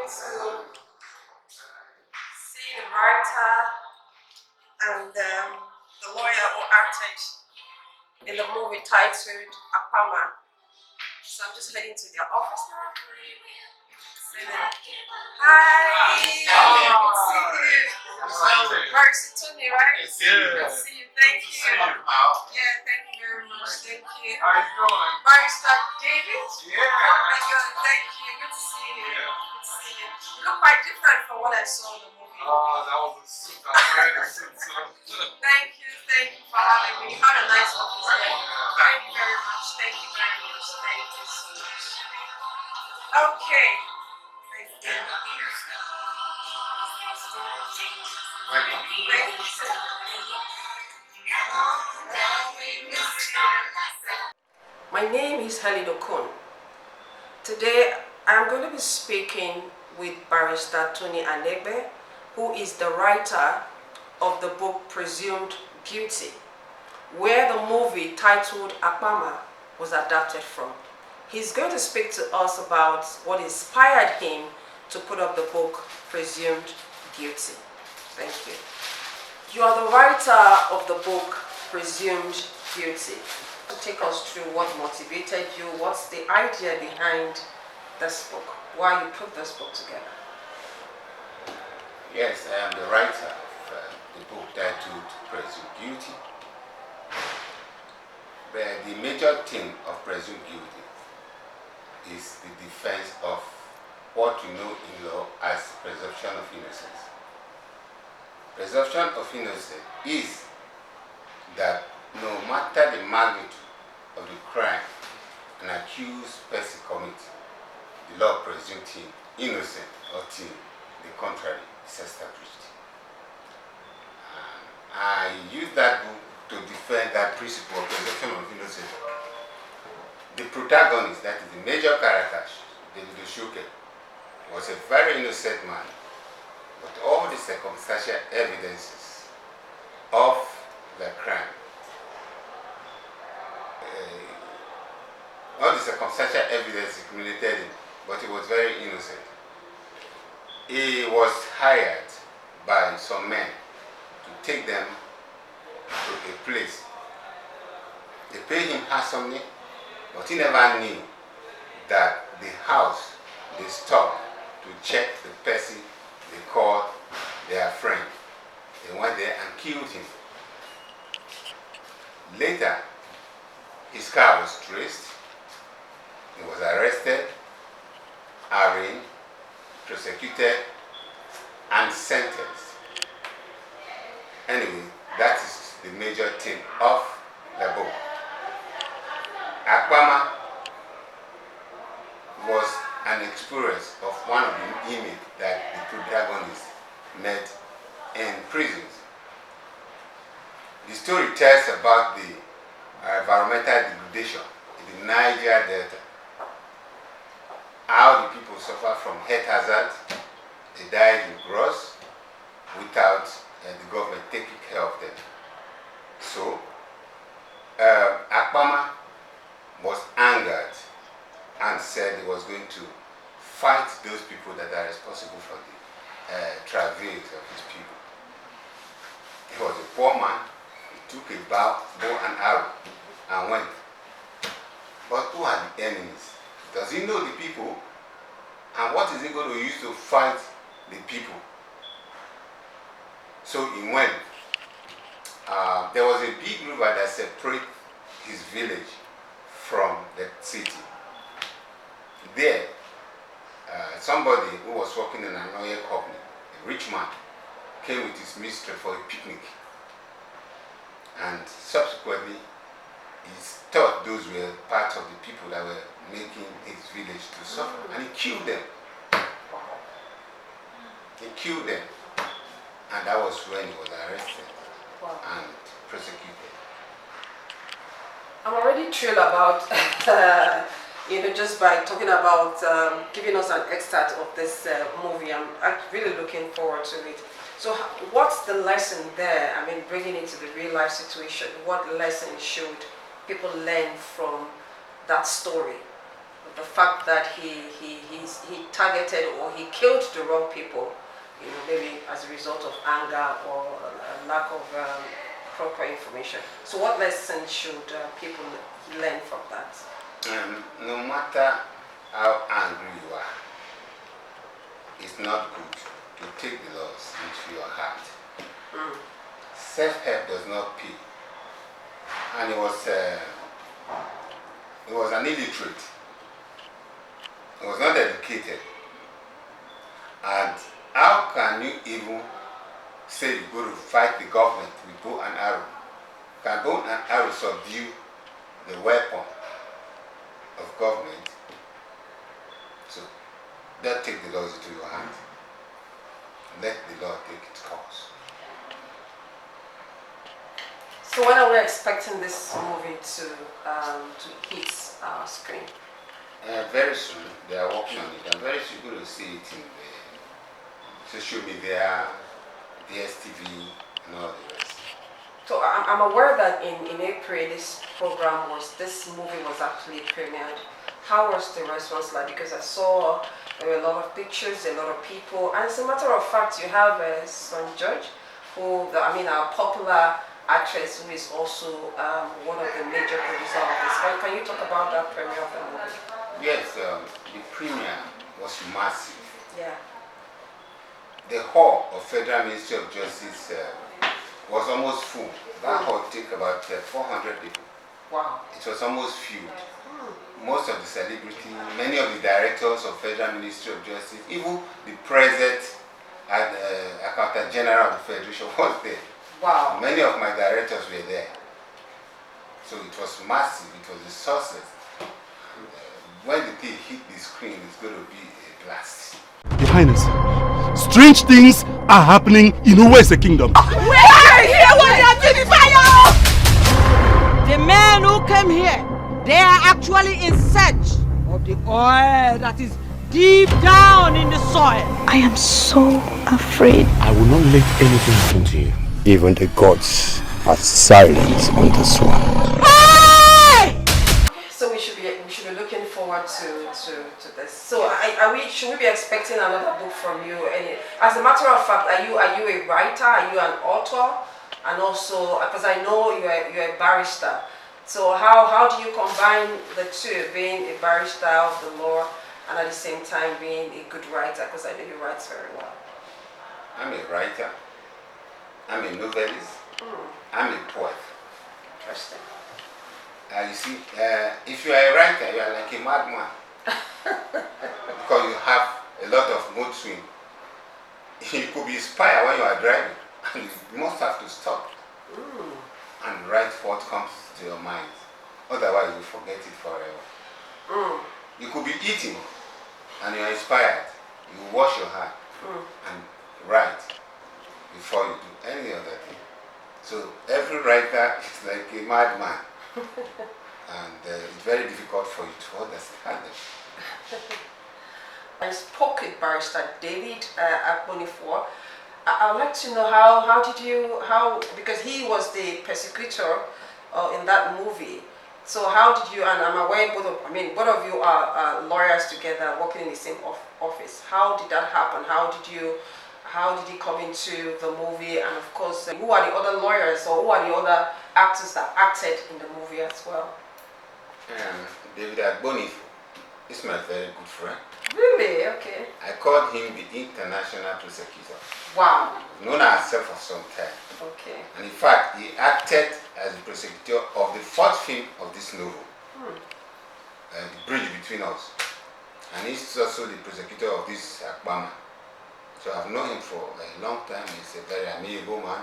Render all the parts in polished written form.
to see the writer and the lawyer who acted in the movie titled AKPAMA. So I'm just heading to their office now. Say them, hi! Good to see you. Mercy Tony, right? Good to see you. Good to see you. Thank you. Yeah, thank you very much. Thank you. How you doing? Barrister David? Yeah. Oh my God, thank you. Good to see you. Yeah. Good to see you. You look quite different from what I saw in the movie. That was a suit. I was wearing a suit, so. Thank you for having me. You had a nice office there. Thank you very much. Thank you very much. Thank you so much. Okay. Thank you. Thank you so much. My name is Helen Okun. Today I'm going to be speaking with Barrister Tony Anegbe, who is the writer of the book Presumed Guilty, where the movie titled AKPAMA was adapted from. He's going to speak to us about what inspired him to put up the book Presumed Guilty. Thank you. You are the writer of the book Presumed Guilty. Take us through what motivated you, what's the idea behind this book, why you put this book together. Yes, I am the writer of the book titled Presumed Guilty. But the major theme of Presumed Guilty is the defense of what we know in law as presumption of innocence. Presumption of innocence is that no matter the magnitude of the crime an accused person commits, the law presumes him innocent until the contrary is established. I use that book to defend that principle of presumption of innocence. The protagonist, that is the major character, David Oshoke, was a very innocent man, but all the circumstantial evidences of the crime, all the circumstantial evidence incriminated him, but he was very innocent. He was hired by some men to take them to a place. They paid him handsomely, but he never knew that the house they stopped to check the person they called their friend. They went there and killed him. Later, his car was traced. He was arrested, arraigned, prosecuted, and sentenced. Anyway, that is the major theme of the book. AKPAMA was an experience of one of the inmates that the protagonist met in prisons. The story tells about the environmental degradation in the Niger Delta, how the people suffer from health hazard. They died in gross without the government taking care of them. So, AKPAMA was angered and said he was going to fight those people that are responsible for the travails of his people. He was a poor man. He took a bow and arrow and went. But who are the enemies? Does he know the people? And what is he going to use to fight the people? So he went. There was a big river that separated his village from the city. There, somebody who was working in an oil company, a rich man, came with his mistress for a picnic. And subsequently, he thought those were part of the people that were making his village to suffer. And he killed them. He killed them. And that was when he was arrested and prosecuted. I'm already thrilled about, just by talking about giving us an extract of this movie. I'm really looking forward to it. So what's the lesson there? I mean, bringing it to the real life situation, what lesson should people learn from that story? the fact that he targeted or he killed the wrong people, maybe as a result of anger or a lack of proper information. So what lesson should people learn from that? No matter how angry you are, it's not good to take the laws into your heart. Self-help does not pay. And he was an illiterate. He was not educated. And how can you even say you go to fight the government with bow and arrow? Can bow and arrow subdue the weapon of government? So don't take the laws into your hand. Let the law take its course. So when are we expecting this movie to hit our screen? Very soon. They are working on it, and very soon you're going to see it in the social media, DSTV, and all the rest. So I'm aware that in April this movie was actually premiered. How was the response like? Because I saw there were a lot of pictures, a lot of people, and as a matter of fact, you have Son George, our popular actress who is also one of the major producers of this. Can you talk about that premiere of the movie? Yes, the premiere was massive. Yeah. The hall of Federal Ministry of Justice was almost full. That hall took about 400 people. Wow. It was almost filled. Most of the celebrities, many of the directors of Federal Ministry of Justice, even the president and Accountant General of the Federation was there. Wow. Many of my directors were there. So it was massive, it was a success. When the thing hit the screen, it's going to be a blast. Your Highness, strange things are happening in Uwese Kingdom. We are here with the fire! The men who came here, they are actually in search of the oil that is deep down in the soil. I am so afraid. I will not let anything happen to you. Even the gods are silent on this one. Hey! So we should be looking forward to this. So should we be expecting another book from you? And as a matter of fact, are you a writer? Are you an author? And also, because I know you're a barrister. So how do you combine the two, being a barrister of the law and at the same time being a good writer? Because I know you write very well. I'm a writer. I'm a novelist. I'm a poet. Interesting. You see, if you are a writer, you are like a madman. Because you have a lot of mood swing. You could be inspired when you are driving. And you must have to stop and write what comes to your mind. Otherwise, you forget it forever. You could be eating and you are inspired. You wash your hand and write before you do any other thing. So every writer is like a madman. And it's very difficult for you to understand it. I spoke with Barrister David Akponifor. I would like to know because he was the persecutor in that movie. So how did you, and I'm aware both of you are lawyers together working in the same office. How did that happen? How did he come into the movie? And of course, who are the other lawyers or who are the other actors that acted in the movie as well? David Akponifor is my very good friend. Really? Okay. I called him the international prosecutor. Wow. Known ourselves for some time. Okay. And in fact, he acted as the prosecutor of the fourth film of this novel, The Bridge Between Us. And he's also the prosecutor of this AKPAMA. So I've known him for a long time. He's a very amiable man.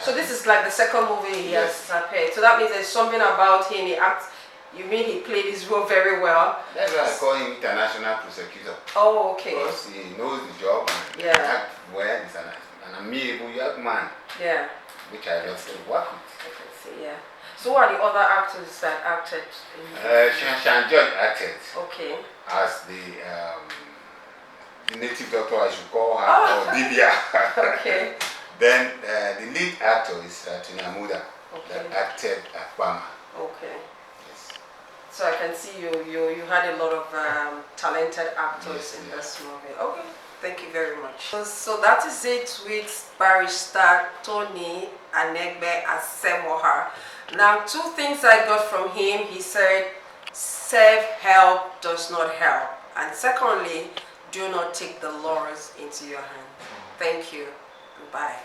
So this is like the second movie he has appeared. So that means there's something about him. You mean he played his role very well? That's why I call him international prosecutor. Oh, okay. Because he knows the job and he acts well. He's an amiable young man. Yeah. Which I love to work with. I can see, yeah. So who are the other actors that acted in Son George acted okay. as the native doctor, I should call her, or Divya. Okay. Then the lead actor is Tony Amuda, okay. that acted AKPAMA. Okay. Yes. So I can see you had a lot of talented actors Yes, in yeah. this movie. Okay, thank you very much. So that is it with Barrister Tony Anegbe Asemokhai. Now, two things I got from him. He said, self-help does not help. And secondly, do not take the laws into your hand. Thank you. Goodbye.